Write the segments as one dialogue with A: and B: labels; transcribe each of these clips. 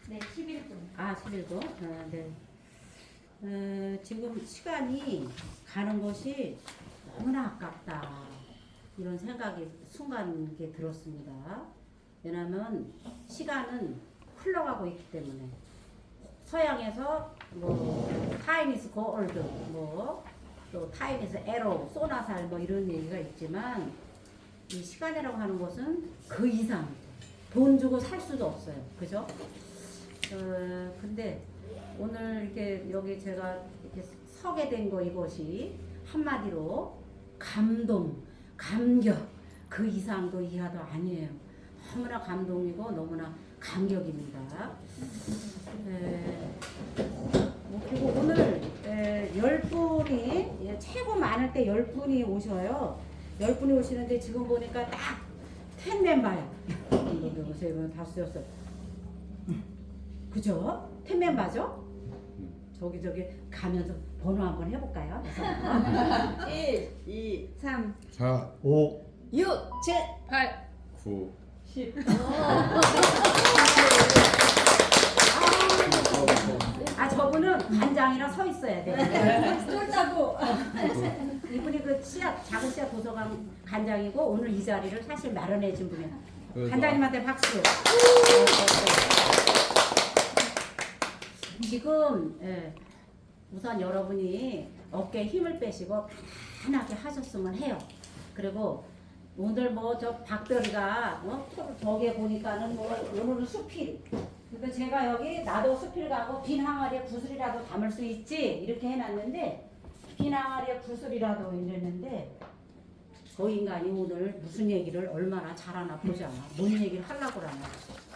A: 네, 11분.
B: 아, 11분? 네. 지금 시간이 가는 것이 너무나 아깝다. 이런 생각이 순간 게 들었습니다. 왜냐하면 시간은 흘러가고 있기 때문에. 서양에서 뭐 time is gold, 또 time is arrow, 쏘나살 뭐 이런 얘기가 있지만 이 시간이라고 하는 것은 그 이상 돈 주고 살 수도 없어요. 그죠? 근데 오늘 이렇게 여기 제가 이렇게 서게 된 거 이것이 한마디로 감동, 감격 그 이상도 이하도 아니에요. 너무나 감동이고 너무나 감격입니다. 그리고 오늘 10분이 최고 많을 때 10분이 오셔요. 10분이 오시는데 지금 보니까 딱 10 멤버예요. 이거 세 분, 다섯, 여섯. 그죠? 10 멤버죠? 저기 가면서 번호 한번 해볼까요?
A: 1, 2, 3,
C: 4, 5,
A: 6, 7,
D: 8,
C: 9.
A: 10.
B: 저분은 관장이랑 서 있어야 돼.
A: 쫄자고.
B: 이분이 그 작은 씨앗 도서관 관장이고 오늘 이 자리를 사실 마련해 준 분이에요. 관장님한테 박수. 지금 우선 여러분이 어깨에 힘을 빼시고 편안하게 하셨으면 해요. 그리고 오늘 뭐 저 박별이가 저기 보니까는 뭐 오늘은 수필. 그러니까 제가 여기 나도 수필 가고 빈 항아리에 구슬이라도 담을 수 있지 이렇게 해놨는데 빈 항아리에 구슬이라도 이랬는데 저 인간이 오늘 무슨 얘기를 얼마나 잘하나 보자. 뭔 얘기를 하려고 그러나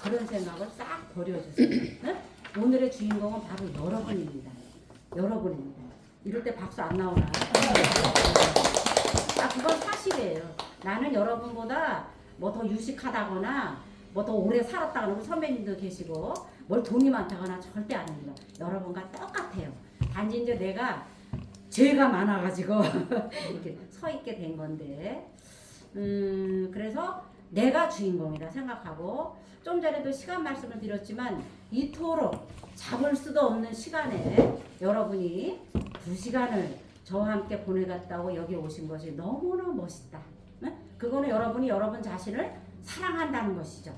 B: 그런 생각을 싹 버려주세요. 네? 오늘의 주인공은 바로 여러분입니다. 여러분입니다. 이럴 때 박수 안 나오나? 그건 사실이에요. 나는 여러분보다 뭐 더 유식하다거나 뭐 더 오래 살았다거나 우리 선배님도 계시고 뭘 돈이 많다거나 절대 아닙니다. 여러분과 똑같아요. 단지 이제 내가 죄가 많아가지고 이렇게 서 있게 된 건데 그래서 내가 주인공이라 생각하고 좀 전에도 시간 말씀을 드렸지만 이토록 잡을 수도 없는 시간에 여러분이 2시간을 저와 함께 보내갔다고 여기 오신 것이 너무나 멋있다. 네? 그거는 여러분이 여러분 자신을 사랑한다는 것이죠.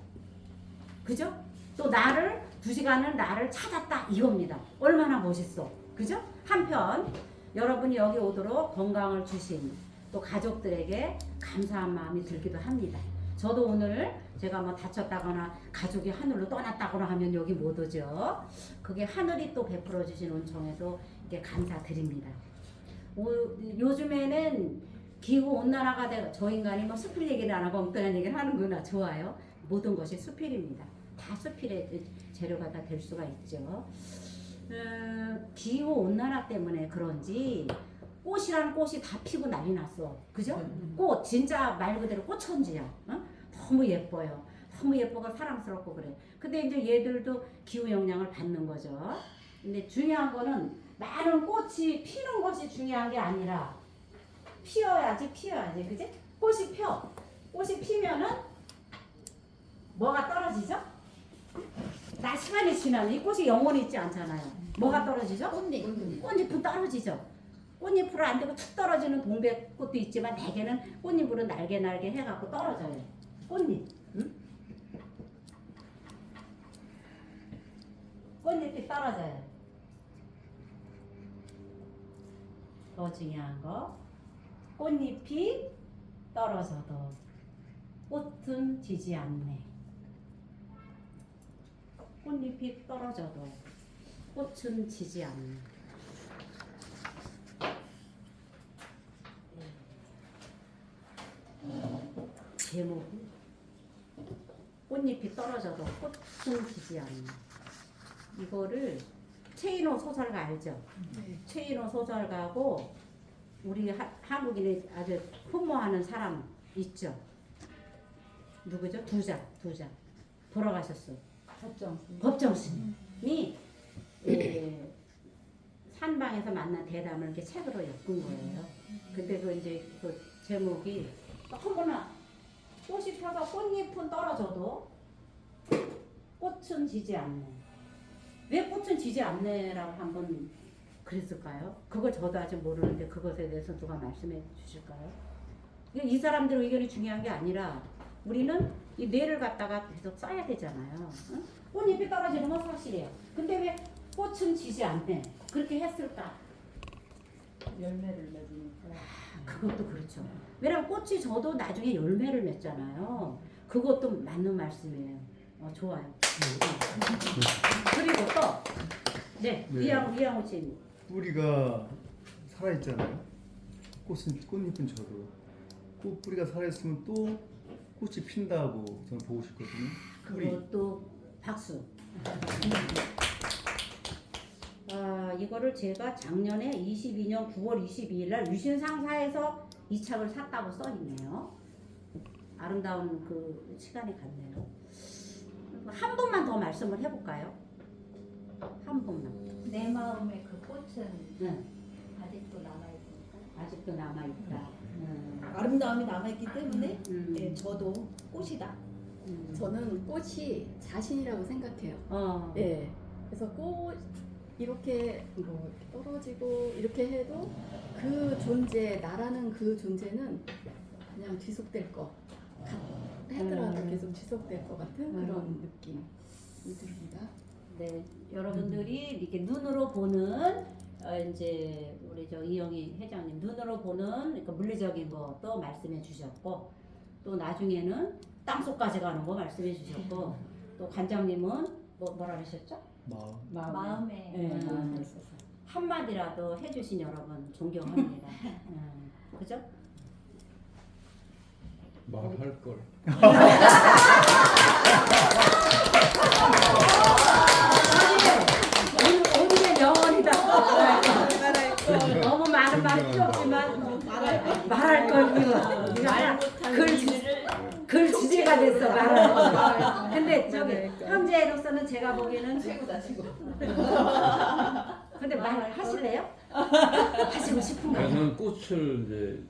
B: 그죠? 또 나를 2시간을 나를 찾았다 이겁니다. 얼마나 멋있어. 그죠? 한편 여러분이 여기 오도록 건강을 주신 또 가족들에게 감사한 마음이 들기도 합니다. 저도 오늘 제가 뭐 다쳤다거나 가족이 하늘로 떠났다거나 하면 여기 못 오죠. 그게 하늘이 또 베풀어 주신 은총에도 이렇게 감사드립니다. 요즘에는 기후 온난화가 되고 저 인간이 뭐 수필 얘기를 안 하고 엉뚱한 얘기를 하는구나. 좋아요. 모든 것이 수필입니다. 다 수필의 재료가 다 될 수가 있죠. 기후 온난화 때문에 그런지 꽃이라는 꽃이 다 피고 난리 났어. 그죠? 꽃 진짜 말 그대로 꽃천지야. 어? 너무 예뻐요. 너무 예쁘고 사랑스럽고 그래. 근데 이제 얘들도 기후 영향을 받는 거죠. 근데 중요한 거는 많은 꽃이 피는 것이 중요한 게 아니라 피어야지. 그지? 꽃이 펴. 꽃이 피면은 뭐가 떨어지죠? 나 시간이 지나면 이 꽃이 영원히 있지 않잖아요. 뭐가 떨어지죠? 꽃잎은 떨어지죠. 꽃잎으로 안 되고 툭 떨어지는 동백꽃도 있지만 대개는 꽃잎으로 날개 해갖고 떨어져요. 꽃잎. 응? 꽃잎이 떨어져요. 더 중요한 거. 꽃잎이 떨어져도 꽃은 지지 않네. 꽃잎이 떨어져도 꽃은 지지 않네. 제목이 꽃잎이 떨어져도 꽃은 지지 않네. 이거를 최인호 소설가 알죠? 최인호 소설가고 우리 한국인이 아주 흠모하는 사람 있죠? 누구죠? 두 자 돌아가셨어. 법정 스님이 산방에서 만난 대담을 이렇게 책으로 엮은 거예요. 근데 그 이제 그 제목이 너무나 꽃이 펴서 꽃잎은 떨어져도 꽃은 지지 않네. 왜 꽃은 지지 않네라고 한번 그랬을까요? 그걸 저도 아직 모르는데 그것에 대해서 누가 말씀해 주실까요? 이 사람들 의견이 중요한 게 아니라 우리는 이 뇌를 갖다가 계속 써야 되잖아요. 응? 꽃잎이 떨어지는 건 사실이에요. 근데 왜 꽃은 지지 않네? 그렇게 했을까?
A: 열매를 맺으니까.
B: 그것도 그렇죠. 왜냐면 꽃이 저도 나중에 열매를 맺잖아요. 그것도 맞는 말씀이에요. 좋아요. 그리고 또, 네,
C: 네.
B: 이양호 씨.
C: 뿌리가 살아있잖아요. 꽃잎은 저도 꽃 뿌리가 살아있으면 또 꽃이 핀다고 저는 보고 싶거든요. 뿌리.
B: 그것도 박수. 이거를 제가 작년에 22년 9월 22일 날 유신상사에서 이 책을 샀다고 써 있네요. 아름다운 그 시간이 갔네요. 한 번만 더 말씀을 해볼까요? 한 번만.
A: 내 마음에 그 꽃은
B: 네.
A: 아직도 남아있으니까.
B: 아직도 남아 있다.
D: 아름다움이 남아있기 때문에
B: 음.
D: 예, 저도 꽃이다.
E: 저는 꽃이 자신이라고 생각해요.
B: 어.
E: 예. 그래서 꽃 이렇게 뭐 이렇게 떨어지고 이렇게 해도 그 존재, 나라는 그 존재는 그냥 지속될 것 하더라도 계속 지속될 것 같은 그런 느낌이 듭니다.
B: 네, 여러분들이 이렇게 눈으로 보는 이제 우리 저 이영희 회장님 눈으로 보는 그러니까 물리적인 것도 말씀해 주셨고 또 나중에는 땅속까지 가는 거 말씀해 주셨고 또 관장님은 뭐라 그러셨죠?
A: 마음에
B: 네.
A: 마음에 있어서.
B: 한마디라도 해주신 여러분 존경합니다. 그죠?
F: 말할 걸.
B: 오늘의 명언이다. 너무 많은 말 필요 없지만 말할 걸 우리가 글 주제가 됐어 말할 걸. 근데 저기 형제로서는 제가 보기에는
A: 최고다 최고.
B: 근데 말하실래요? 하시고 싶은 거.
F: 저는 꽃을 이제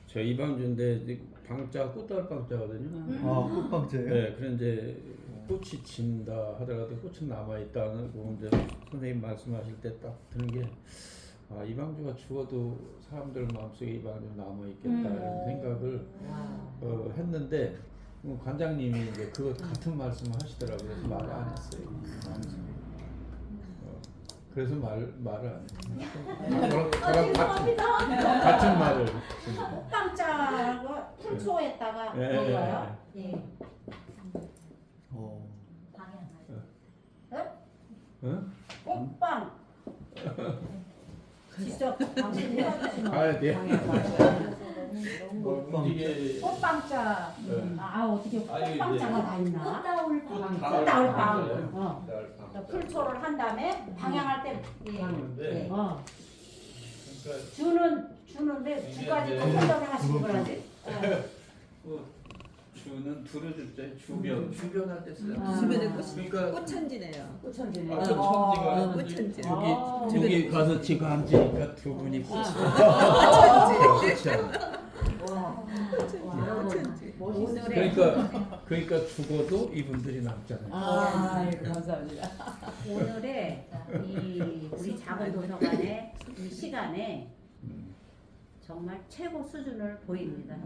F: 저 이방주인데 이제 방자 꽃다발 방자거든요.
C: 아, 꽃방자예요?
F: 네, 그런 이제 꽃이 진다 하더라도 꽃은 남아 있다는 거 이제 선생님 말씀하실 때 딱 드는 게 이방주가 죽어도 사람들 마음속에 이방주 남아 있겠다 이런 생각을 했는데 관장님이 이제 그거 같은 말씀을 하시더라고요. 그래서 말을 안 했어요. 그래서 말을 안 해요. 같은 말을.
B: 꽃방자고 풀초에다가 먹어요. 예.
A: 방향.
F: 응?
B: 꽃빵. 직접 당신이 해주시면
F: 아, 네.
C: 꽃빵.
F: 이게
B: 꽃빵자.
F: 네.
B: 어떻게
F: 아니,
B: 꽃빵자가
F: 이제
B: 다 있나?
A: 꽃다울 방.
B: 꽃다울빵. 풀초를 한 다음에 방향할 때
F: 하는데
B: 주는데
F: 이게
B: 주까지
F: 이제
B: 또 선정을 하시는 거라지.
F: 주는 들어줄 때 주변할 때 쓰잖아요.
D: 주변에 꽃이
F: 그러니까
D: 꽃천지네요.
B: 꽃천지네.
F: 꽃천지가
D: 꽃천지.
F: 여기 가서 지가 앉으니까 두 분이 꽃이
D: 꽃천지.
B: 오늘의
F: 그러니까 죽어도 이분들이 남잖아요.
D: 감사합니다.
B: 오늘의 이 우리 작은 도서관의 이 시간에 정말 최고 수준을 보입니다.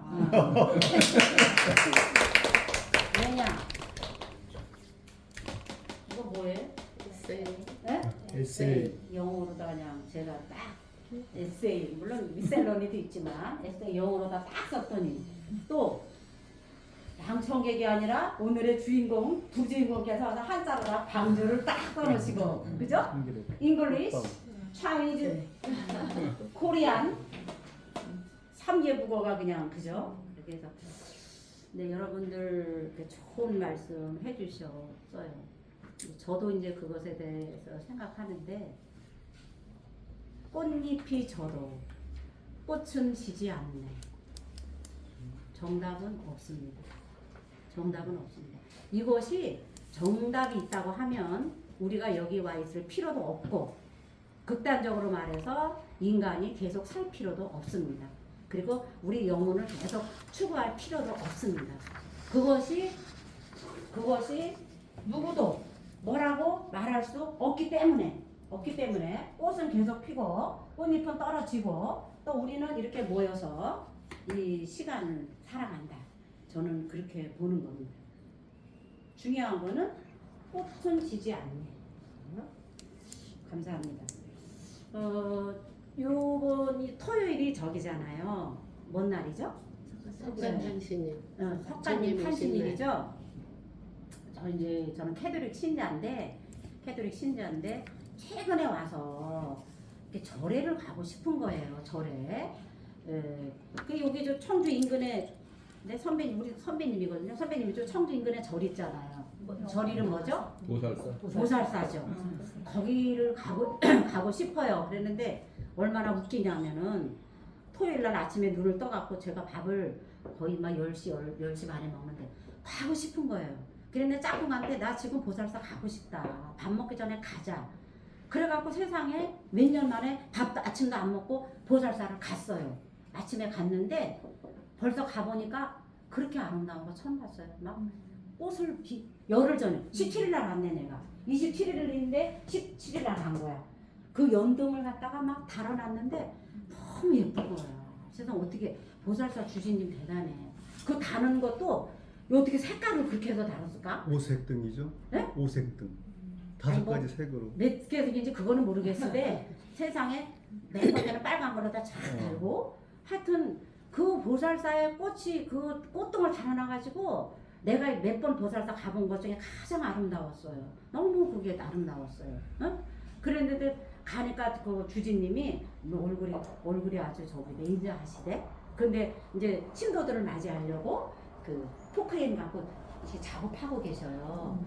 B: 왜냐? 이거 뭐예요? 네?
C: 에세이.
B: 영어로다 그냥 제가 딱 에세이 물론 윗셀러니도 있지만 에세이 영어로다 딱 썼더니 또 방청객이 아니라 오늘의 주인공 부주인공께서 와서 한자로다 방주를 딱 써놓으시고 그죠? 잉글리시, 차이니즈, 코리안 3개 국어가 그냥 그죠? 그래서 네 여러분들 이렇게 좋은 말씀 해주셨어요. 저도 이제 그것에 대해서 생각하는데 꽃잎이 져도 꽃은 지지 않네. 정답은 없습니다. 정답은 없습니다. 이것이 정답이 있다고 하면 우리가 여기 와 있을 필요도 없고 극단적으로 말해서 인간이 계속 살 필요도 없습니다. 그리고 우리 영혼을 계속 추구할 필요도 없습니다. 그것이 누구도 뭐라고 말할 수 없기 때문에 꽃은 계속 피고 꽃잎은 떨어지고 또 우리는 이렇게 모여서 이 시간을 살아간다. 저는 그렇게 보는 겁니다. 중요한 거는 꽃은 지지 않네. 감사합니다. 요번이 토요일이 저기잖아요. 뭔 날이죠?
E: 석간탄신일.
B: 석가님 탄신일이죠. 저는 캐톨릭 신자인데 최근에 와서 이렇게 절에를 가고 싶은 거예요. 절에. 그 여기 저 청주 인근에 내 선배님 우리 선배님이거든요. 선배님이 저 청주 인근에 절 있잖아요. 절 이름 뭐죠? 보살사죠. 거기를 가고 싶어요. 그랬는데 얼마나 웃기냐면은 토요일 날 아침에 눈을 떠갖고 제가 밥을 거의 막 10시 반에 먹는데 가고 싶은 거예요. 그랬는데 짝꿍한테 나 지금 보살사 가고 싶다. 밥 먹기 전에 가자. 그래갖고 세상에 몇 년 만에 밥도 아침도 안 먹고 보살사를 갔어요. 아침에 갔는데 벌써 가보니까 그렇게 아름다운 거 처음 봤어요. 막 꽃을 열흘 전에 17일 날 갔네 내가. 27일인데 17일 날 간 거야. 그 연등을 갖다가 막 달아놨는데 너무 예쁜 거야. 세상 어떻게 보살사 주신님 대단해. 그 다는 것도 어떻게 색깔을 그렇게 해서 달았을까?
C: 오색등이죠?
B: 네?
C: 오색등.
B: 아니,
C: 5가지 색으로.
B: 몇 개인지 그거는 모르겠는데 세상에 맨 끝에는 빨간 거로다 잘 달고 하여튼 그 보살사의 꽃이 그 꽃등을 달아놔가지고 내가 몇 번 보살사 가본 것 중에 가장 아름다웠어요. 너무 그게 아름다웠어요. 어? 그랬는데 가니까 그 주지님이 얼굴이 아주 저기 레인저하시대. 근데 이제 신도들을 맞이하려고 그 포크레인 갖고 이렇게 작업하고 계셔요.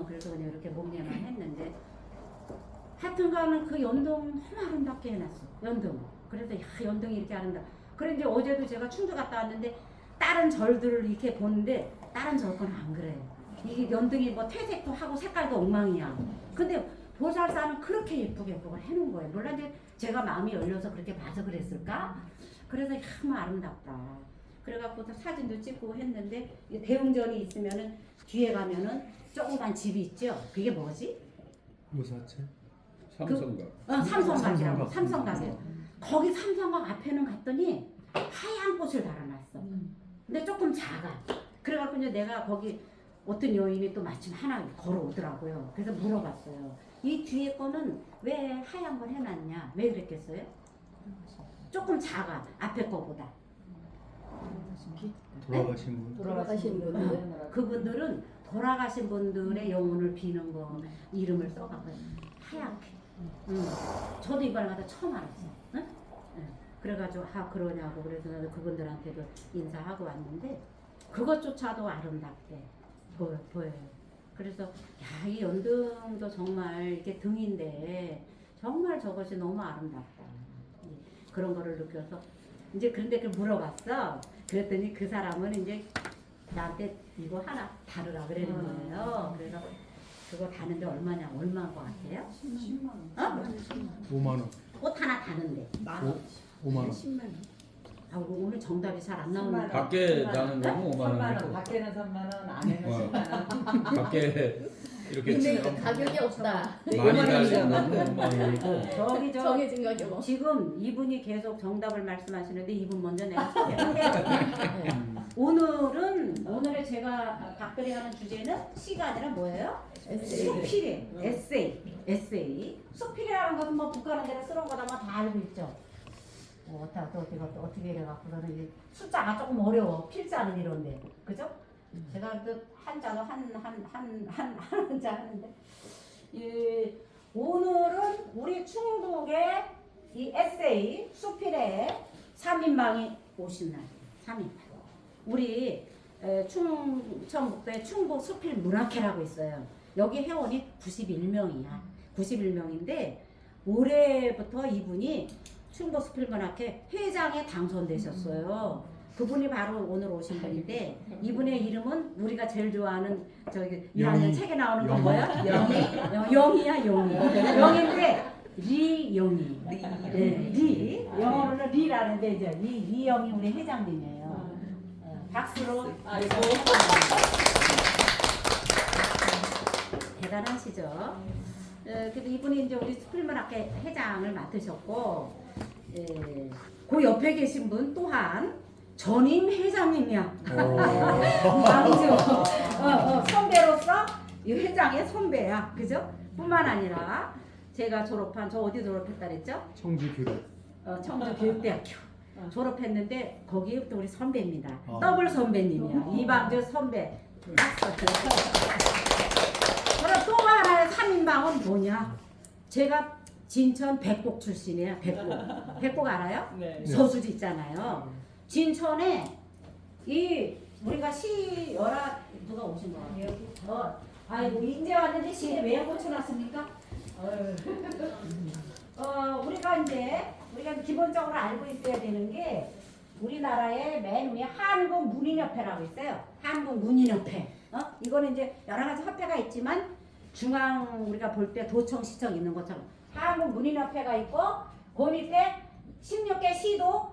B: 그래서 그냥 이렇게 목례만 했는데 하여튼간은 그 연등 너무 아름답게 해놨어. 연등. 그래서 야 연등이 이렇게 아름다. 그런데 어제도 제가 충주 갔다 왔는데 다른 절들을 이렇게 보는데 다른 절 거는 안 그래요. 이게 연등이 뭐 퇴색도 하고 색깔도 엉망이야. 근데 보살사는 그렇게 예쁘게 그걸 해놓은 거예요. 물론 이제 제가 마음이 열려서 그렇게 봐서 그랬을까? 그래서 너무 아름답다. 그래갖고 사진도 찍고 했는데 대웅전이 있으면은 뒤에 가면은 조그만 집이 있죠. 그게 뭐지?
C: 요사체.
F: 삼성각.
B: 삼성각이라고. 삼성각이에요. 거기 삼성각 앞에는 갔더니 하얀 꽃을 달아놨어. 근데 조금 작아. 그래갖고 이제 내가 거기 어떤 여인이 또 마침 하나 걸어오더라고요. 그래서 물어봤어요. 이 뒤에 거는 왜 하얀 걸 해놨냐? 왜 그랬겠어요? 조금 작아. 앞에 거보다.
C: 돌아가신 분.
B: 그분들은 돌아가신 분들의 영혼을 비는 거 이름을 써갖고 하얗게. 저도 이번에 가서 처음 알았어요. 응? 그래가지고 그러냐고 그래서 나도 그분들한테도 인사하고 왔는데 그것조차도 아름답게 보여요. 그래서 야, 이 연등도 정말 이게 등인데 정말 저것이 너무 아름답다. 그런 거를 느껴서 이제 그런데 그걸 물어봤어. 그랬더니 그 사람은 이제 나한테 이거 하나 다르라 그러는 거예요. 그래서 그거 다는데 얼마인 것 같아요?
A: 10만 원.
B: 어?
C: 5만 원.
B: 꽃 하나 다는데.
C: 5만 원.
E: 10만 원.
B: 아, 오늘 정답이 잘 안 나오는 거.
F: 밖에 나는 거는 5만
A: 3만 원.
F: 원이고
A: 밖에는 3만 원, 안에는 10만 원.
F: 밖에 이렇게
E: 근데
F: 참
E: 가격이 없다.
F: 많이 달리는 거는 5만 원이고
B: 저기
E: 정해진 가격.
B: 지금 이분이 계속 정답을 말씀하시는데 이분 먼저 내가 소개를 해요. 오늘의 제가 답변이 하는 주제는 시가 아니라 뭐예요? 수필이. 에세이. 수필이라는 것은 뭐 북한은 데는 쓰는 거다 뭐 다 알고 있죠. 어떻게 이래갖고서는 이제 숫자가 조금 어려워. 필자는 이런데, 그죠? 제가 그 한자도 한자 하는데, 오늘은 우리 충북의 이 에세이 수필의 3인방이 오신 날. 3인방. 우리 충청북도에 충북 수필 문학회라고 있어요. 여기 회원이 91명이야. 91명인데 올해부터 이분이 충북 수필문학회 회장에 당선되셨어요. 그분이 바로 오늘 오신 분인데 이분의 이름은 우리가 제일 좋아하는 저기 1학년 책에 나오는 건 뭐야? 영이야 영이. 영인데 리영이. 네, 리. 영어로는 리라는데 이제 리영이 우리 회장님이에요. 박수로. 아이고. 대단하시죠? 그래도 이분이 이제 우리 스프링문학회 회장을 맡으셨고, 그 옆에 계신 분 또한 전임 회장님이야. 왕주 선배로서 이 회장의 선배야, 그죠? 뿐만 아니라 제가 졸업한 저 어디 졸업했다 그랬죠?
C: 청주 교육.
B: 청주교육대학교 졸업했는데 거기부터 우리 선배입니다. 더블 선배님이야. 이방주 선배. 그럼 또 하나의 3인방은 뭐냐? 제가 진천 백곡 출신이에요. 백곡 알아요?
A: 네.
B: 서수지 있잖아요. 진천에 이 우리가 시 열아 누가 오신 거 같아요? 아이고 이제 왔는데 시에 왜 고쳐놨습니까? 우리가 기본적으로 알고 있어야 되는 게 우리나라의 맨 위에 한국문인협회라고 있어요. 한국문인협회. 이거는 이제 여러 가지 협회가 있지만 중앙 우리가 볼 때 도청 시청 있는 것처럼 한국문인협회가 있고 그 밑에 16개 시도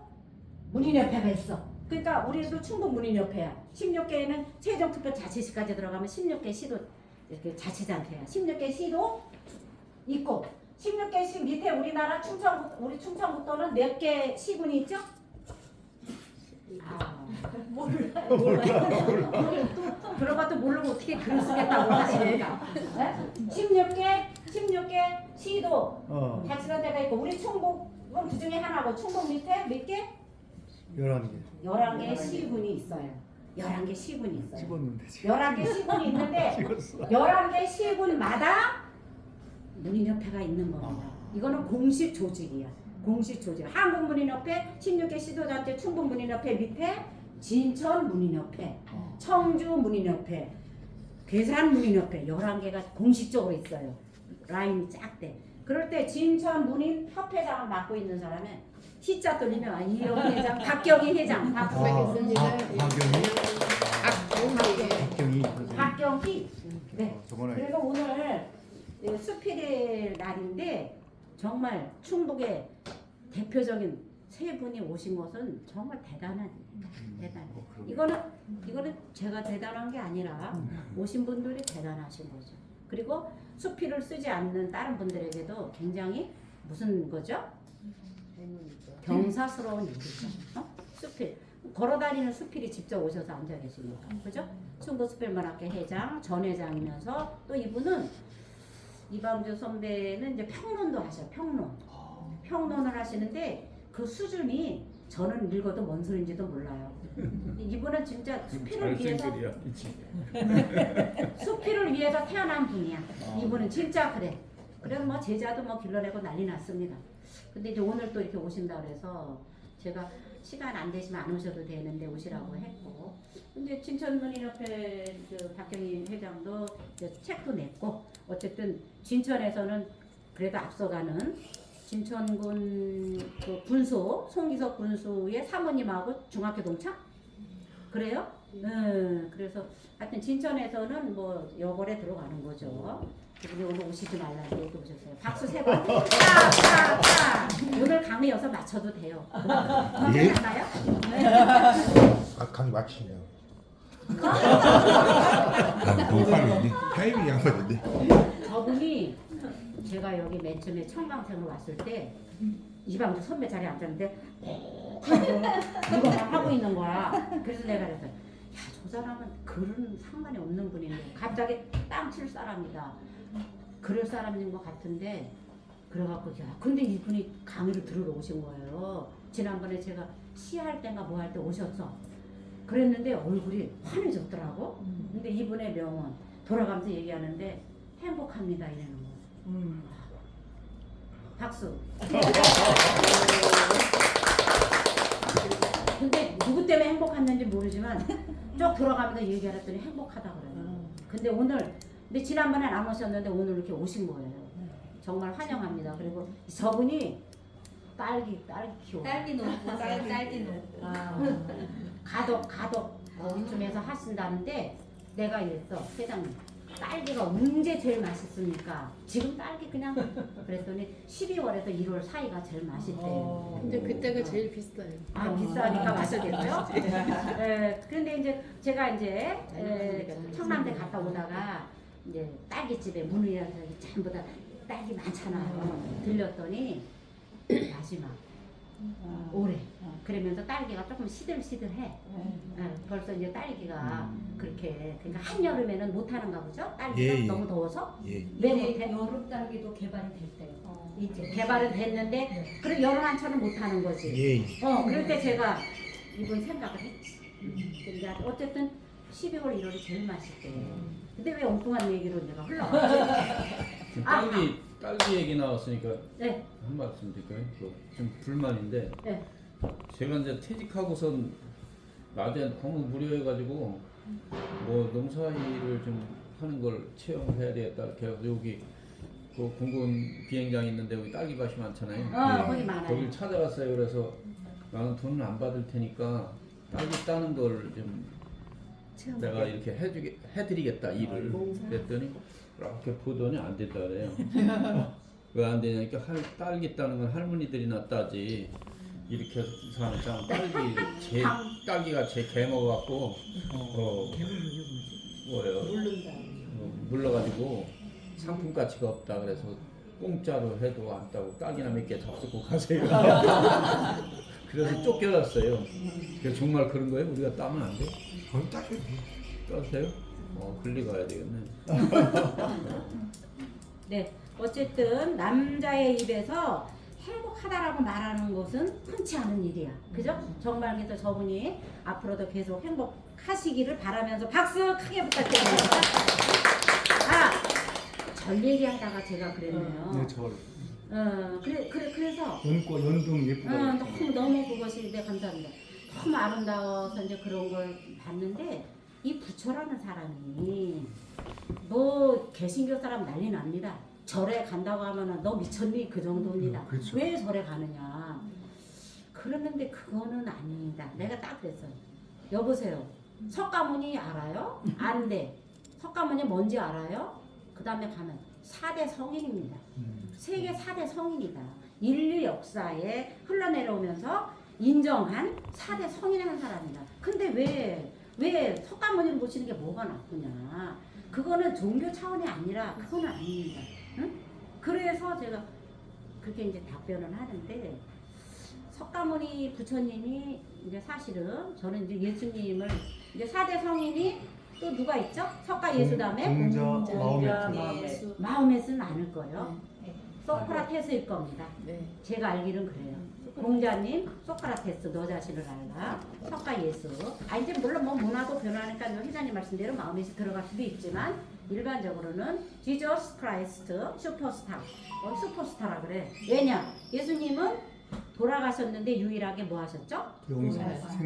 B: 문인협회가 있어. 그러니까 우리도 충북문인협회야. 16개는 최종투표 자치시까지 들어가면 16개 시도 이렇게 자치단체야. 16개 시도 있고 16개 시 밑에 우리 충청북도는 몇 개 시군이 있죠? 몰라요. 그런 것도 모르고 어떻게 글을 쓰겠다고 하시니까. 16개 시도 자치단체가 있고 우리 충북은 그 중에 하나고 충북 밑에 몇 개?
C: 11개.
B: 11개 시군이 있어요. 11개 시군이 있어요.
C: 집었는데 지금.
B: 11개 시군이 있는데
C: 찍었어.
B: 11개 시군마다 문인협회가 있는 겁니다. 이거는 공식 조직이야. 공식 조직. 한국문인협회, 16개 시도단체 충북문인협회 밑에 진천문인협회, 청주문인협회, 괴산문인협회 11개가 공식적으로 있어요. 라인이 쫙 돼. 그럴 때 진천문인협회장을 맡고 있는 사람은 시자 돌리면 이영희 회장, 박경희 회장,
C: 박경희.
B: 박경희. 네.
C: 저번에
B: 그래서 오늘 수필의 날인데 정말 충북의 대표적인 세 분이 오신 것은 정말 대단해. 이거는 제가 대단한 게 아니라 오신 분들이 대단하신 거죠. 그리고 수필을 쓰지 않는 다른 분들에게도 굉장히 무슨 거죠? 경사스러운 일이죠. 수필. 걸어다니는 수필이 직접 오셔서 앉아 계시니까. 그죠? 충북수필문학회 회장, 전 회장이면서 또 이분은 이방주 선배는 이제 평론도 하셔요. 평론을 하시는데 그 수준이 저는 읽어도 뭔 소리인지도 몰라요. 이분은 진짜 수필을 위해서 수필을 위해서 태어난 분이야. 이분은 진짜 그래. 그래서 뭐 제자도 뭐 길러내고 난리 났습니다. 근데 이제 오늘 또 이렇게 오신다 그래서 제가 시간 안 되시면 안 오셔도 되는데 오시라고 했고, 근데 진천문인협회 그 박경희 회장도 이제 책도 냈고, 어쨌든 진천에서는 그래도 앞서가는 진천군 그 군수 송기석 군수의 사모님하고 중학교 동창 그래요? 그래서 하여튼 진천에서는 뭐 여벌에 들어가는 거죠. 그분이 오늘 오시지 말라고 얘기 오셨어요. 박수 세 번. 오늘 강의여서 맞춰도 돼요.
G: 예?
B: 맞나요?
G: 강의 마치네요. 너무 빨리 타이밍이 안 맞는데.
B: 저분이 제가 여기 맨 처음에 청강생으로 왔을 때 이방주 선배 자리에 앉았는데 이거만 하고 있는 거야. 그래서 내가 그랬어. 야, 저 사람은 글은 상관이 없는 분인데 갑자기 땅 칠 사람이다. 그럴 사람인 것 같은데 그래갖고 야, 근데 이분이 강의를 들으러 오신 거예요. 지난번에 제가 시할 때인가 뭐 할 때 오셨어. 그랬는데 얼굴이 환해졌더라고. 근데 이분의 명언 돌아가면서 얘기하는데 행복합니다 이러는 거. 박수. 근데 누구 때문에 행복했는지 모르지만 쭉 돌아가면서 얘기하랬더니 행복하다 그래요. 근데 지난번에 안 오셨는데 오늘 이렇게 오신 거예요. 정말 환영합니다. 그리고 저분이 딸기 키워.
D: 딸기 농부, 딸기 농부.
B: 가덕 이쯤에서 하신다는데 내가 이랬어. 회장님 딸기가 언제 제일 맛있습니까? 지금 딸기 그냥 그랬더니 12월에서 1월 사이가 제일 맛있대요.
E: 근데 그때가 제일 비싸요.
B: 아 비싸니까 맛있겠죠? 그런데 이제 제가 청남대 갔다 오다가 이제 딸기집에 문의해서 전부 다 딸기 많잖아요. 들렸더니 마지막 올해 그러면서 딸기가 조금 시들시들해. 벌써 이제 딸기가 그렇게 그러니까 한 여름에는 못 하는가 보죠. 딸기가
G: 예, 예.
B: 너무 더워서
G: 예.
B: 왜
A: 이제
B: 못해?
A: 여름 딸기도 개발이 될 때요.
B: 이제 개발은 됐는데 그럼 여름 한철은 못 하는 거지.
G: 예.
B: 그럴 때 제가 이번 생각을 했지. 근데 어쨌든 12월 1월이 제일 맛있대. 근데 왜 엉뚱한 얘기로 내가 흘러갔지?
F: 딸기 얘기 나왔으니까
B: 네.
F: 한 말씀 드릴까요? 좀 불만인데
B: 네.
F: 제가 이제 퇴직하고선 낮에 너무 무료해가지고 뭐 농사일을 좀 하는 걸 체험해야 되겠다 이렇게 해서 여기 그 공군 비행장 있는데 여기 딸기밭이 많잖아요.
B: 거기 많아요.
F: 거길 찾아갔어요. 그래서 나는 돈을 안 받을 테니까 딸기 따는 걸 좀 내가 이렇게 해드리겠다 일을 그랬더니 이렇게 보더니 안 된다 그래요. 왜 안 되냐니까 딸기 따는 건 할머니들이나 따지 이렇게 사는 장 딸기가 제 개먹어갖고 뭐예요? 물러가지고 상품 가치가 없다 그래서 공짜로 해도 안 따고 딸기나 몇 개 잡수고 가세요. 그래서 쫓겨났어요. 그래서 정말 그런 거예요? 우리가 따면 안 돼?
G: 그럼 따셔야 돼.
F: 따세요? 글리 가야 되겠네.
B: 네. 어쨌든 남자의 입에서 행복하다라고 말하는 것은 흔치 않은 일이야. 그죠? 정말 그래서 저분이 앞으로도 계속 행복하시기를 바라면서 박수 크게 부탁드립니다. 절 얘기하다가 제가 그랬네요.
C: 네, 절.
B: 그래서
C: 연동 예쁘다.
B: 너무 그것이 네 감사합니다. 너무 아름다워서 이제 그런 걸 봤는데 이 부처라는 사람이 너 개신교 사람 난리 납니다. 절에 간다고 하면은 너 미쳤니 그 정도입니다.
C: 그렇죠.
B: 왜 절에 가느냐? 그러는데 그거는 아닙니다. 내가 딱 그랬어요. 여보세요. 석가모니 알아요? 안 돼. 석가모니 뭔지 알아요? 그 다음에 가면 4대 성인입니다. 세계 4대 성인이다. 인류 역사에 흘러내려오면서 인정한 4대 성인의 사람이다. 근데 왜 석가모니를 모시는 게 뭐가 나쁘냐? 그거는 종교 차원이 아니라 그거는 아닙니다. 응? 그래서 제가 그렇게 이제 답변을 하는데 석가모니 부처님이 이제 사실은 저는 이제 예수님을 이제 4대 성인이 또 누가 있죠? 석가 예수 다음에
C: 공자,
A: 마음에.
B: 마음에서는 않을 거예요.
A: 네.
B: 소크라테스일 겁니다.
E: 네.
B: 제가 알기는 그래요. 공자님, 소크라테스 너 자신을 알라. 석가 예수. 이제 물론 뭐 문화도 변하니까 회장님 말씀대로 마음에 들어갈 수도 있지만 일반적으로는 지저스 크라이스트 슈퍼스타. 슈퍼스타라 그래. 왜냐? 예수님은 돌아가셨는데 유일하게 뭐 하셨죠?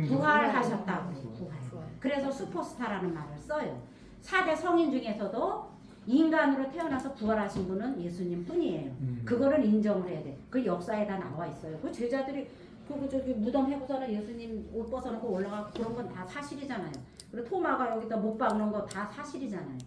B: 부활하셨다고. 부활. 그래서 슈퍼스타라는 말을 써요. 4대 성인 중에서도 인간으로 태어나서 부활하신 분은 예수님 뿐이에요. 그거를 인정을 해야 돼. 그 역사에 다 나와 있어요. 그 제자들이 저기 무덤 해고서는 예수님 옷 벗어놓고 올라가고 그런 건 다 사실이잖아요. 그리고 토마가 여기다 못 박는 거 다 사실이잖아요.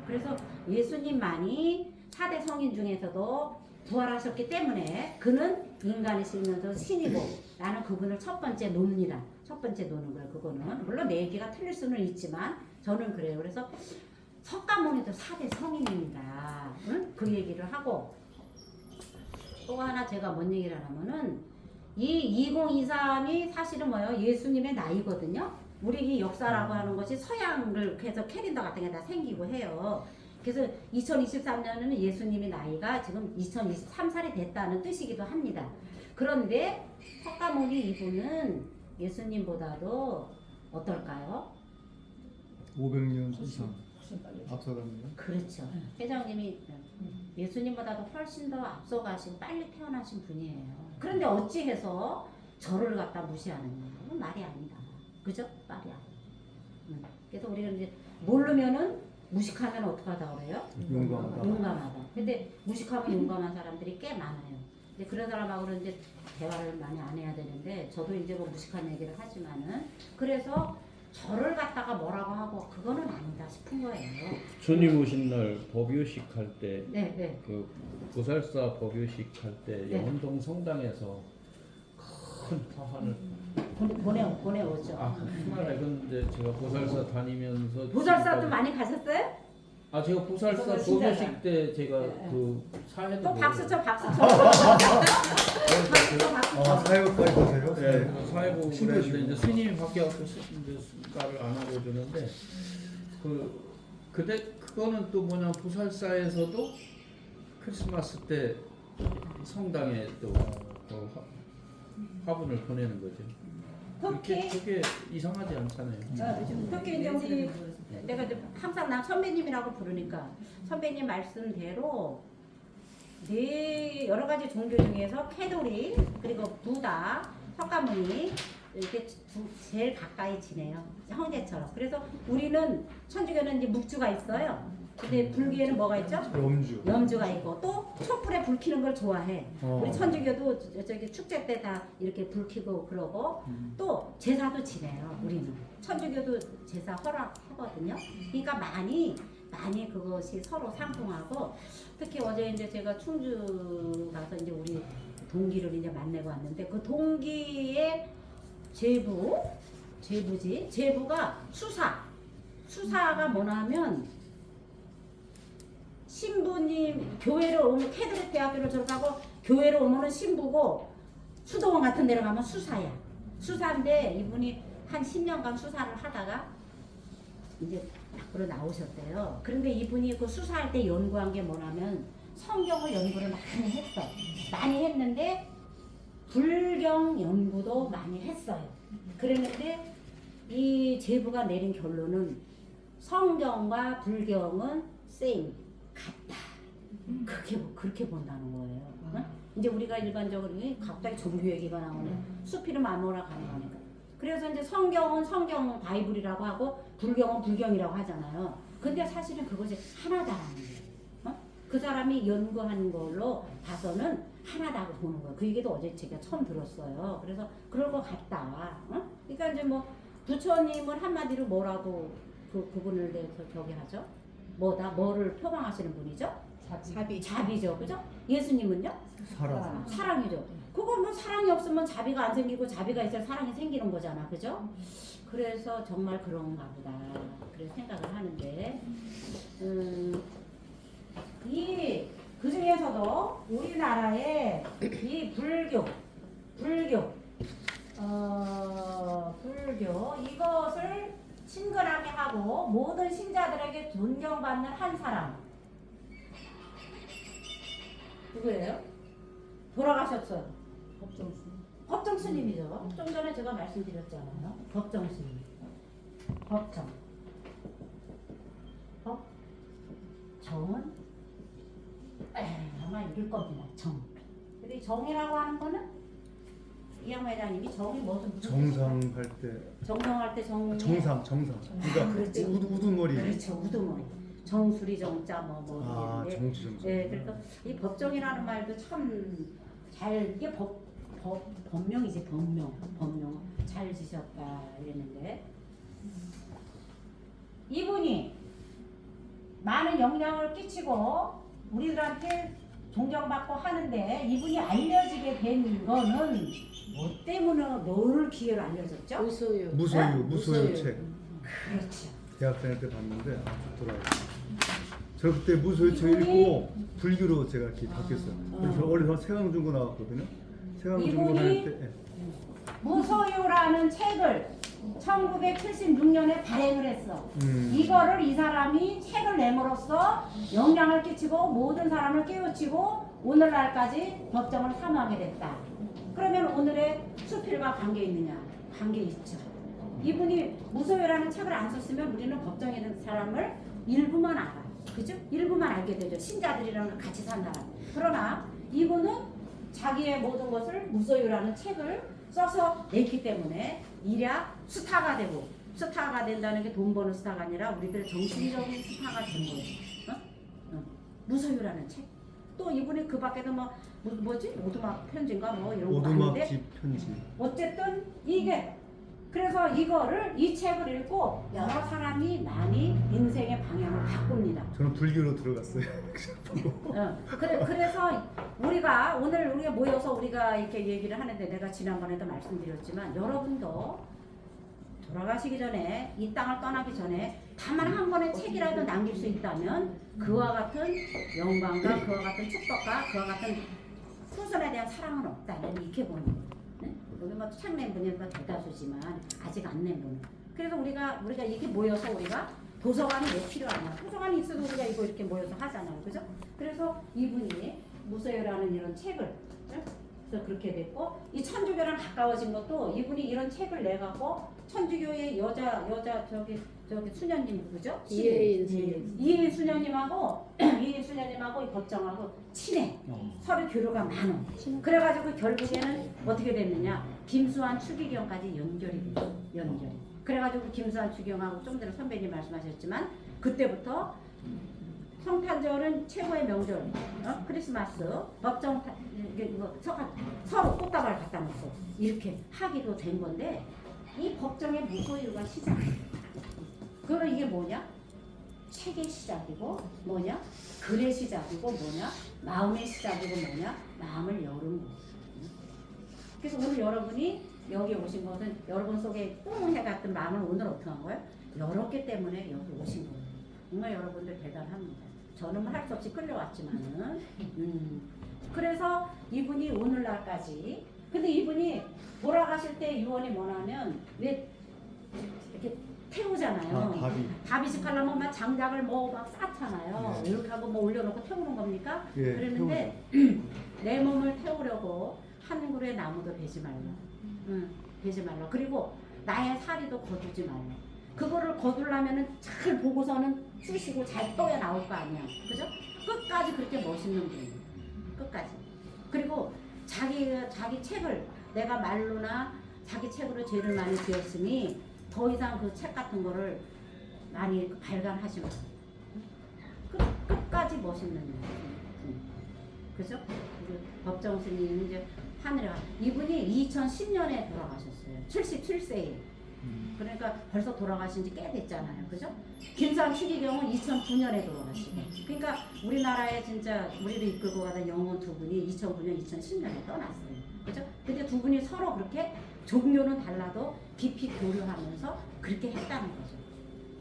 B: 그래서 예수님만이 4대 성인 중에서도 부활하셨기 때문에 그는 인간이시면서 신이고 나는 그분을 첫 번째 놉니다. 첫 번째 노는 거예요. 그거는 물론 내 얘기가 틀릴 수는 있지만 저는 그래요. 그래서 석가모니도 4대 성인입니다. 응? 그 얘기를 하고 또 하나 제가 뭔 얘기를 하냐면은 이 2023이 사실은 뭐예요? 예수님의 나이거든요. 우리 이 역사라고 하는 것이 서양을 해서 캘린더 같은 게 다 생기고 해요. 그래서 2023년에는 예수님의 나이가 지금 2023살이 됐다는 뜻이기도 합니다. 그런데 석가모니 이분은 예수님보다도 어떨까요?
C: 500년 이상 앞서갔네요.
B: 그렇죠. 회장님이 예수님보다도 훨씬 더 앞서가시고 빨리 태어나신 분이에요. 그런데 어찌해서 저를 갖다 무시하느냐? 그건 말이 아니다. 그죠? 말이 아니다. 그래서 우리가 이제 모르면은 무식하면 어떡하다 그래요?
C: 용감하다.
B: 용감하다. 근데 무식하면 용감한 사람들이 꽤 많아요. 이제 그런 사람하고는 이제 대화를 많이 안 해야 되는데 저도 이제 뭐 무식한 얘기를 하지만은 그래서 저를 갖다가 뭐라고 하고 그거는 아니다 싶은 거예요.
F: 부처님 오신 날 법요식 할 때
B: 네.
F: 그 보살사 법요식 할 때
B: 네.
F: 영동 성당에서 큰 화환을
B: 보내오죠.
F: 정말 이건 이제 제가 보살사 다니면서
B: 보살사도 많이 가셨어요?
F: 아 제가 부살사
B: 그거 진짜다.
F: 조교식 때 제가
B: 네.
F: 그 사회도
B: 또 박수 쳐 박수 쳐. 박수 쳐 박수 쳐.
C: 사회복까지 보세요.
F: 네, 사회복을
C: 신고시고.
F: 했는데 이제 스님이 바뀌어서 말을 안 하고 주는데 그때 그거는 또 뭐냐 부살사에서도 크리스마스 때 성당에 또 화분을 보내는 거죠.
B: 특히
F: 그게 이상하지 않잖아요.
B: 특히 이제 우리 내가 이제 항상 나 선배님이라고 부르니까 선배님 말씀대로 네 여러 가지 종교 중에서 캐톨릭 그리고 부다, 석가모니 이렇게 제일 가까이 지내요. 형제처럼. 그래서 우리는 천주교는 이제 묵주가 있어요. 근데 불교에는 뭐가 있죠?
C: 염주.
B: 염주가 있고 또 촛불에 불 켜는 걸 좋아해. 우리 천주교도 저기 축제 때 다 이렇게 불 켜고 그러고 또 제사도 지내요. 우리는 천주교도 제사 허락하거든요. 그러니까 많이 그것이 서로 상통하고 특히 어제 이제 제가 충주 가서 이제 우리 동기를 이제 만나고 왔는데 그 동기의 제부가 수사가 뭐냐면 신부님 교회를 오면 캐드릭 대학교를 졸업하고 교회를 오면은 신부고 수도원 같은 데로 가면 수사야. 수사인데 이분이 한 10년간 수사를 하다가 이제 밖으로 나오셨대요. 그런데 이분이 그 수사할 때 연구한 게 뭐냐면 성경을 연구를 많이 했어. 많이 했는데 불경 연구도 많이 했어요. 그랬는데 이 제부가 내린 결론은 성경과 불경은 생 같다. 그렇게 본다는 거예요. 응? 이제 우리가 일반적으로 갑자기 종교 얘기가 나오네. 수필은 마모라 가는 거니까. 그래서 이제 성경은 성경 바이블이라고 하고 불경은 불경이라고 하잖아요. 근데 사실은 그것이 하나다라는 거예요. 어? 그 사람이 연구한 걸로 봐서는 하나다고 보는 거예요. 그 얘기도 어제 제가 처음 들었어요. 그래서 그럴 것 같다. 어? 그러니까 이제 뭐 부처님은 한마디로 뭐라고 그분을 대해서 저기 하죠? 뭐를 표방하시는 분이죠? 자비죠, 그죠? 예수님은요?
C: 사랑.
B: 사랑이죠. 그거 뭐 사랑이 없으면 자비가 안 생기고 자비가 있어야 사랑이 생기는 거잖아, 그죠? 그래서 정말 그런가 보다. 그래 생각을 하는데, 그 중에서도 우리나라에 이 불교 이것을 친근하게 하고 모든 신자들에게 존경받는 한 사람 누구예요? 돌아가셨어요. 법정 스님이죠. 좀 전에 제가 말씀드렸잖아요. 법정 스님. 정은 아마 읽을 겁니다. 정. 근데 이 정이라고 하는 거는 이양 회장님이 정이 무슨
C: 정상할 때.
B: 정상할 때 정.
C: 정상. 그러니까
B: 그렇지.
C: 우두머리.
B: 그렇죠. 우두머리. 정수리 정자 뭐 이랬는데.
C: 정치 정상.
B: 네, 그러니까 이 법정이라는 말도 참 잘 이게 법명이지 법명 잘 지셨다 이랬는데 이분이 많은 영향을 끼치고 우리들한테 존경받고 하는데 이분이 알려지게 된 거는 뭐 때문에 뭘 기회로 알려졌죠?
C: 무소유 책.
B: 그렇죠.
C: 대학 다닐 때 봤는데 좋더라고요. 저 그때 무소유 책 읽고 불교로 제가 이렇게 바뀌었어요. 그래서 원래 세강중고 나왔거든요. 세강중고 다닐 때. 예.
B: 무소유라는 책을 1976년에 발행을 했어. 이거를 이 사람이 책을 내므로써 영향을 끼치고 모든 사람을 깨우치고 오늘날까지 법정을 사무하게 됐다. 그러면 오늘의 수필과 관계 있느냐? 관계 있죠. 이분이 무소유라는 책을 안 썼으면 우리는 법정에 있는 사람을 일부만 알아. 그죠? 일부만 알게 되죠. 신자들이랑 같이 산 사람. 그러나 이분은 자기의 모든 것을 무소유라는 책을 써서 냈기 때문에 일약 스타가 되고 스타가 된다는 게 돈 버는 스타가 아니라 우리들 정신적인 스타가 된 거예요. 무소유라는 책. 또 이분이 그 밖에도 뭐지? 오두막 편지인가 뭐 이런 거 많은데
C: 오두막집 편지.
B: 어쨌든 이게 그래서 이 책을 읽고 여러 사람이 많이 인생의 방향을 바꿉니다.
C: 저는 불교로 들어갔어요.
B: 그래서 우리가 오늘 우리가 모여서 우리가 이렇게 얘기를 하는데 내가 지난번에도 말씀드렸지만 여러분도 돌아가시기 전에 이 땅을 떠나기 전에 다만 한 권의 책이라도 남길 수 있다면 그와 같은 영광과 그와 같은 축복과 그와 같은 후손에 대한 사랑은 없다. 나는 이렇게 보는 거예요. 네? 오늘 뭐 책 낸 분이 뭐 대다수지만 아직 안 낸 분은. 그래서 우리가 이렇게 모여서 우리가 도서관이 왜 필요하냐. 도서관이 있어도 우리가 이거 이렇게 모여서 하잖아요. 그죠? 그래서 이분이 무서요라는 이런 책을 그래서 그렇게 됐고 이 천주교랑 가까워진 것도 이분이 이런 책을 내갖고 천주교의 여자 저기 수녀님 누구죠? 이혜인 수녀님하고 이혜인 수녀님하고 이 법정하고 친해. 서로 교류가 많아. 그래가지고 결국에는 어떻게 됐느냐? 김수환 추기경까지 연결이 됐어. 연결. 그래가지고 김수환 추기경하고 좀 전에 선배님 말씀하셨지만 그때부터 성탄절은 최고의 명절, 크리스마스, 법정 서로 꽃다발 갖다 놓고 이렇게 하기도 된 건데 이 법정의 무소유가 시작이에요. 그럼 이게 뭐냐? 책의 시작이고 뭐냐? 글의 시작이고 뭐냐? 마음의 시작이고 뭐냐? 마음을 여는 거예요. 그래서 오늘 여러분이 여기 오신 것은 여러분 속에 뿡 해갔던 마음을 오늘 어떻게 한 거예요? 열었기 때문에 여기 오신 거예요. 정말 여러분들 대단합니다. 저는 할 수 없이 끌려왔지만은 그래서 이분이 오늘날까지 근데 이분이 돌아가실 때 유언이 뭐냐면 왜 이렇게 태우잖아요. 다비식 하려면 막 장작을 뭐 막 쌓잖아요. 이렇게 하고 뭐 올려놓고 태우는 겁니까?
C: 예,
B: 그랬는데 내 몸을 태우려고 한 그루의 나무도 베지 말라. 베지 말라. 그리고 나의 사리도 거두지 말라. 그거를 거두려면은 잘 보고서는 쑤시고 잘 떠야 나올 거 아니야. 그죠? 끝까지 그렇게 멋있는 분이에요. 끝까지. 그리고 자기 책을 내가 말로나 자기 책으로 죄를 많이 지었으니 더 이상 그 책 같은 거를 많이 발간하지 마. 끝까지 멋있는 분. 그죠? 법정 스님이 이제 하늘에 이분이 2010년에 돌아가셨어요. 77세에. 그러니까 벌써 돌아가신 지 꽤 됐잖아요. 그죠? 김수환 추기경은 2009년에 돌아가시고. 그러니까 우리나라에 진짜 우리를 이끌고 가던 영혼 두 분이 2009년, 2010년에 떠났어요. 그죠? 근데 두 분이 서로 그렇게 종교는 달라도 깊이 교류하면서 그렇게 했다는 거죠.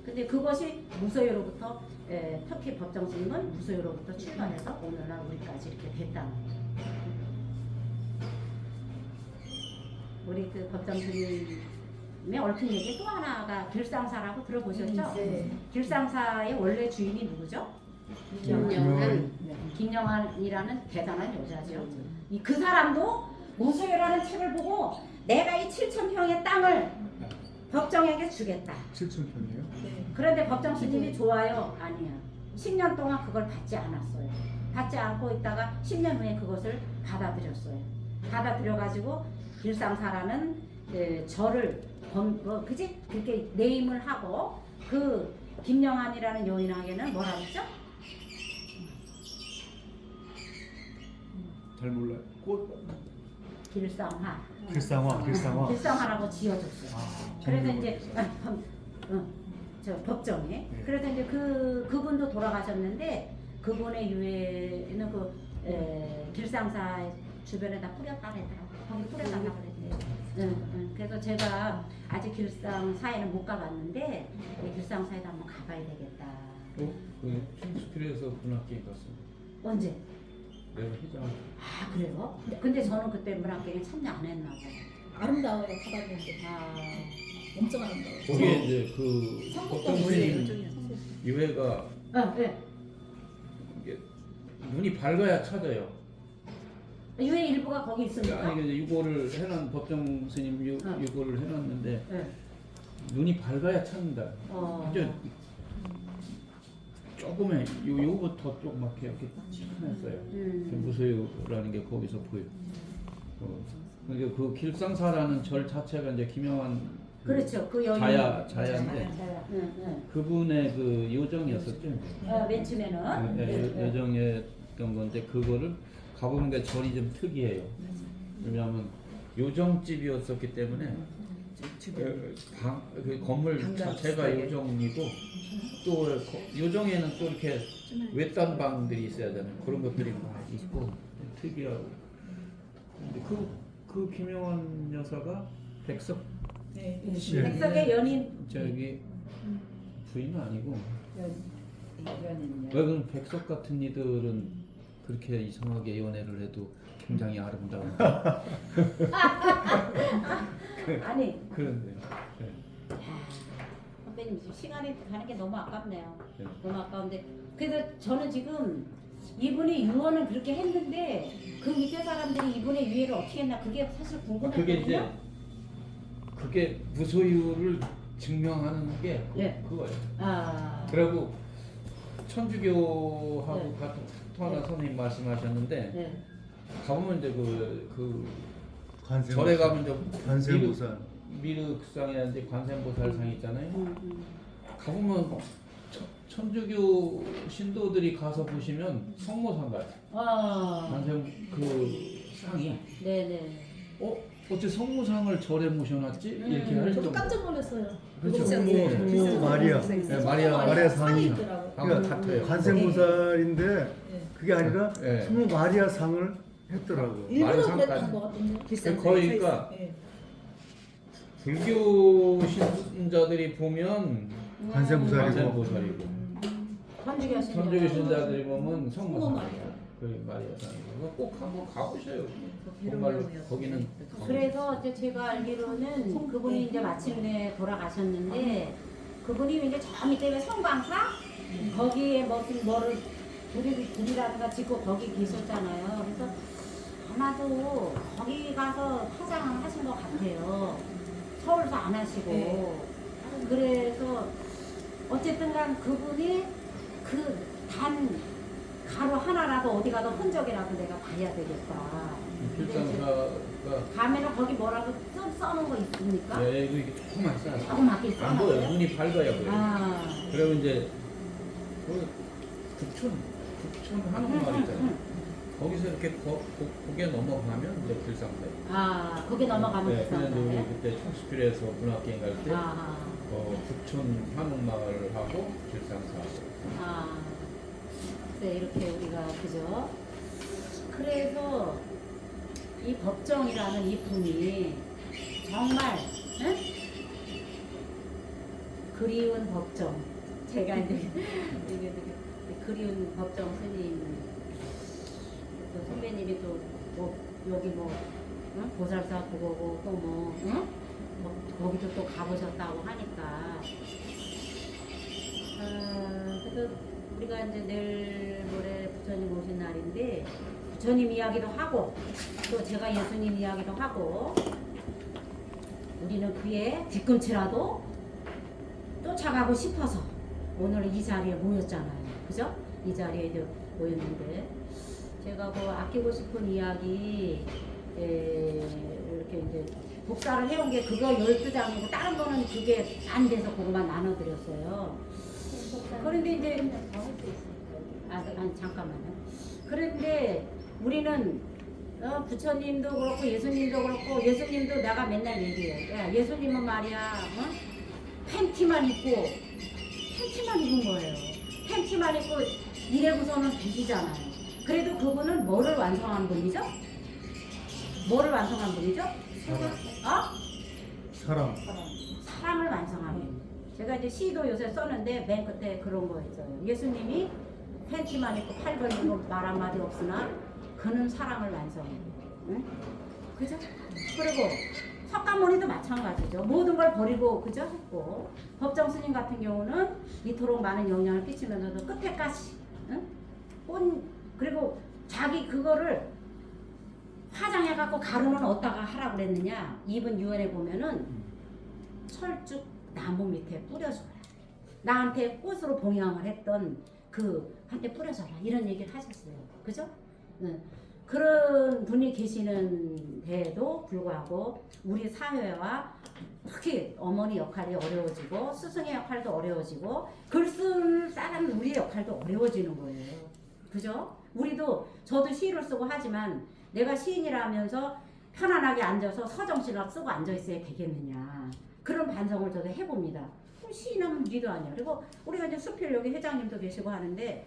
B: 근데 그것이 무소유로부터 터키 법정 스님은 무소유로부터 출발해서 오늘날 우리까지 이렇게 됐다는 거죠. 우리 그 법정 스님의 얽힌 얘기 또 하나가 길상사라고 들어보셨죠?
E: 네.
B: 길상사의 원래 주인이 누구죠? 김영환이라는 대단한 여자죠. 그 사람도 무소유라는 책을 보고 내가 이 7,000평의 땅을 법정에게 주겠다.
C: 7,000평이에요?
B: 그런데 법정 스님이 좋아요? 아니야. 10년 동안 그걸 받지 않았어요. 받지 않고 있다가 10년 후에 그것을 받아들였어요. 받아들여가지고 길상사라는 절을 그지? 그렇게 네임을 하고 그 김영환이라는 여인에게는 뭐라 그랬죠?
F: 잘 몰라요.
B: 길상화. 길상화라고 지어줬어요. 그래서 이제 저 법정에.
C: 네.
B: 그래서 이제 그분도 돌아가셨는데 그분의 유해는 길상사 주변에다 뿌렸다 그랬더라고. 거기 뿌려달라고 그랬대요. 그래서 제가 아직 길상사에는 못 가봤는데 길상사에도 한번 가봐야 되겠다.
F: 그 킹스필에서 문학계에 갔습니다.
B: 언제?
F: 내가 회장.
B: 아 그래요? 근데 저는 그때 문학계에 참여 안 했나 봐요.
D: 아름다워요. 가봤는데 엄청 아름다워요.
F: 거기에 이제 그
D: 성북도
F: 어떤
D: 뭐예요?
F: 분이 유해가
B: 네.
F: 이게 눈이 밝아야 찾아요.
B: 유해 일부가 거기 있습니까?
F: 아니 이제 유고를 해놓은 법정 스님 유고를 해놨는데
B: 네.
F: 눈이 밝아야 찾는다. 아주 조금의 요거부터 조그맣게 이렇게 칠해놨어요. 무소유라는 게 거기서 보여. 그러니까 그 길상사라는 절 자체가 이제 김영환
B: 그렇죠. 그 여인
F: 자야인데 그분의 그 요정이었었죠.
B: 맨 처음에는
F: 요정이었던 건데 그거를 가보는 게 절이 좀 특이해요. 왜냐하면 요정집이었었기 때문에 그 건물 자체가 요정이고 또 요정에는 또 이렇게 외딴 방들이 있어야 되는 그런 것들이 막 있고 특이하고. 근데 그 김영환 여사가 백석
D: 네.
B: 백석의 연인
F: 저기 부인은 아니고
B: 연인요.
F: 왜 그럼 백석 같은 이들은 그렇게 이상하게 연애를 해도 굉장히 아름다운
B: 아니
F: 그런데 네.
B: 선배님 지금 시간이 가는 게 너무 아깝네요.
F: 네.
B: 너무 아까운데 그래서 저는 지금 이분이 유언은 그렇게 했는데 그 밑에 사람들이 이분의 유해를 어떻게 했나 그게 사실 궁금했거든요.
F: 그게 이제 그게 무소유를 증명하는 게
B: 네.
F: 그거예요.
B: 아,
F: 그리고 천주교하고
B: 네.
F: 같은 토하나
B: 네.
F: 선생님 말씀하셨는데
B: 네.
F: 가보면 이제 그
C: 관세음보살.
F: 절에 가면 이제
C: 관세음보살.
F: 미륵상에 이제 관세음보살상 있잖아요.
B: 음.
F: 가보면 천주교 신도들이 가서 보시면 성모상 같아요.
B: 아,
F: 관세음 그 상이
B: 네네.
F: 어째 성모상을 절에 모셔놨지? 이렇게 할
D: 저도
F: 정도.
D: 깜짝 놀랐어요.
F: 그렇죠.
C: 성모 마리아.
F: 네, 마리아
C: 마리아 상이.
D: 있더라고요.
F: 하고 같아요.
C: 관세음보살인데
D: 네.
C: 그게 아니라
F: 네.
C: 성모 마리아 상을 했더라고요.
D: 일부러
F: 마리상까지.
D: 그랬던 것 같은데.
F: 거기가
D: 네.
F: 불교 신자들이 보면
C: 관세음보살이고
F: 관세음보살이고
B: 천주교 신자.
F: 천주교 신자들이 보면
D: 성모
F: 성모상.
D: 마리아.
F: 그 마리아상이고 꼭 한번 가보셔요.
B: 그
F: 정말로 거기는
B: 그래서 이제 제가 알기로는 그분이 이제 마침내 돌아가셨는데 그분이 이제 저 밑에 왜 성광사 거기에 무슨 뭐를 불이라든가 짓고 거기 계셨잖아요. 그래서 아마도 거기 가서 화장을 하신 것 같아요. 서울서 안 하시고.
D: 네.
B: 그래서 어쨌든간 그분이 그 단 가루 하나라도 어디 가도 흔적이라도 내가 봐야 되겠다.
F: 필상사가
B: 가면은 거기 뭐라고 써놓은 거 있습니까?
F: 예, 이게 조그만 싸요.
B: 조그맣게
F: 안 보여.
B: 써놨어요?
F: 눈이 밝아야 보여.
B: 아.
F: 그리고 이제 그 북촌 한옥마을 있잖아요. 거기서 이렇게 고개 넘어가면 이제 불상사예요.
B: 아, 거기 넘어가면
F: 네, 그냥 우리
B: 불쌍하네.
F: 그때 청수필에서 문학여행 갈 때
B: 아,
F: 북촌 한옥마을하고 불상사.
B: 아. 네, 이렇게 우리가, 그죠? 그래서 이 법정이라는 이 분이 정말, 응? 그리운 법정. 제가 이제, 이게 그리운 법정 스님, 또 선배님이 또, 여기 응? 보살사 그거고, 또 응? 거기도 또 가보셨다고 하니까. 그래서 우리가 이제 내일 모레 부처님 오신 날인데 부처님 이야기도 하고 또 제가 예수님 이야기도 하고 우리는 그의 뒤꿈치라도 쫓아가고 싶어서 오늘 이 자리에 모였잖아요. 그죠? 이 자리에 이제 모였는데 제가 그 아끼고 싶은 이야기 이렇게 이제 복사를 해온 게 그거 12장이고 다른 거는 그게 안 돼서 그거만 나눠드렸어요. 그런데 이제 아니 잠깐만요. 그런데 우리는 부처님도 그렇고 예수님도 그렇고 예수님도 내가 맨날 얘기해요. 야, 예수님은 말이야 팬티만 입은 거예요. 팬티만 입고 이래고서는 되시잖아요. 그래도 그분은 뭐를 완성한 분이죠? 뭐를 완성한 분이죠?
C: 사랑.
B: 사랑을 완성한 분. 제가 이제 시도 요새 썼는데 맨 끝에 그런 거 있어요. 예수님이 팬티만 입고 팔 벌리고 말 한마디 없으나 그는 사랑을 완성해. 응? 그죠? 그리고 석가모니도 마찬가지죠. 모든 걸 버리고 그죠? 했고 법정 스님 같은 경우는 이토록 많은 영향을 끼치면서도 끝에까지 응? 그리고 자기 그거를 화장해갖고 가루는 어디다가 하라고 그랬느냐. 이분 유언에 보면은 철쭉 나무 밑에 뿌려줘라. 나한테 꽃으로 봉양을 했던 한테 뿌려줘라. 이런 얘기를 하셨어요. 그죠? 네. 그런 분이 계시는데도 불구하고 우리 사회와 특히 어머니 역할이 어려워지고 스승의 역할도 어려워지고 글쓸 사람 우리의 역할도 어려워지는 거예요. 그죠? 저도 시를 쓰고 하지만 내가 시인이라면서 편안하게 앉아서 서정시나 쓰고 앉아있어야 되겠느냐. 그런 반성을 저도 해봅니다. 시인은 리도 아니야. 그리고 우리가 이제 수필 여기 회장님도 계시고 하는데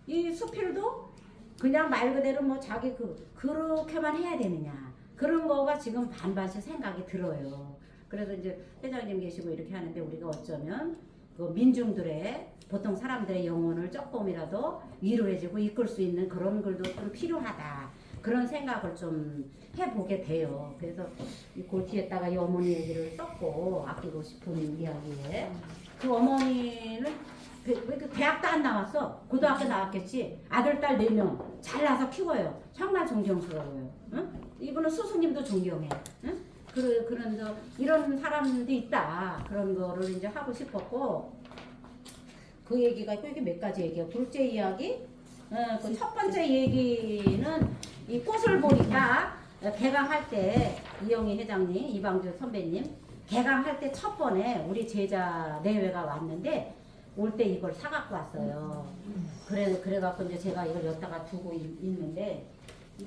B: 이 수필도 그냥 말 그대로 뭐 자기 그렇게만 해야 되느냐. 그런 거가 지금 반반씩 생각이 들어요. 그래서 이제 회장님 계시고 이렇게 하는데 우리가 어쩌면 그 민중들의 보통 사람들의 영혼을 조금이라도 위로해주고 이끌 수 있는 그런 글도 좀 필요하다. 그런 생각을 좀 해보게 돼요. 그래서 이 골티에다가 이 어머니 얘기를 썼고 아끼고 싶은 이야기에 그 어머니는 그 대학도 안 나왔어. 고등학교 나왔겠지. 아들 딸 4명 잘나서 키워요. 정말 존경스러워요. 응? 이분은 스승님도 존경해. 응? 그런 이런 사람도 있다. 그런 거를 이제 하고 싶었고 그 얘기가 있고 이게 몇 가지 얘기야. 둘째 이야기. 그 첫 번째 얘기는 이 꽃을 보니까 개강할 때 이영희 회장님, 이방주 선배님 개강할 때 첫 번에 우리 제자 내외가 왔는데 올 때 이걸 사갖고 왔어요. 그래갖고 이제 제가 이걸 여기다가 두고 있는데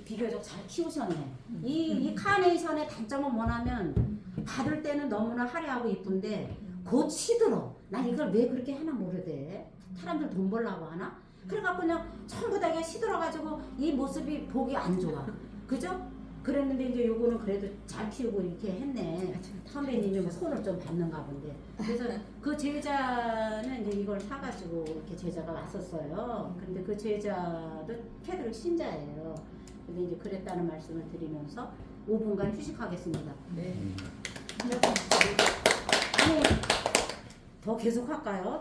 B: 비교적 잘 키우셨네. 이 카네이션의 단점은 뭐냐면 받을 때는 너무나 화려하고 이쁜데 곧 시들어. 난 이걸 왜 그렇게 하나 모르대. 사람들 돈 벌라고 하나? 그래갖고 그냥 전부 다 그냥 시들어가지고 이 모습이 보기 안 좋아. 그죠? 그랬는데 이제 요거는 그래도 잘 키우고 이렇게 했네. 선배님이 뭐 손을 좀 받는가 본데. 그래서 그 제자는 이제 이걸 사가지고 이렇게 제자가 왔었어요. 근데 그 제자도 캐드릭 신자예요. 근데 이제 그랬다는 말씀을 드리면서 5분간 휴식하겠습니다.
E: 네.
B: 아니, 더 계속 할까요?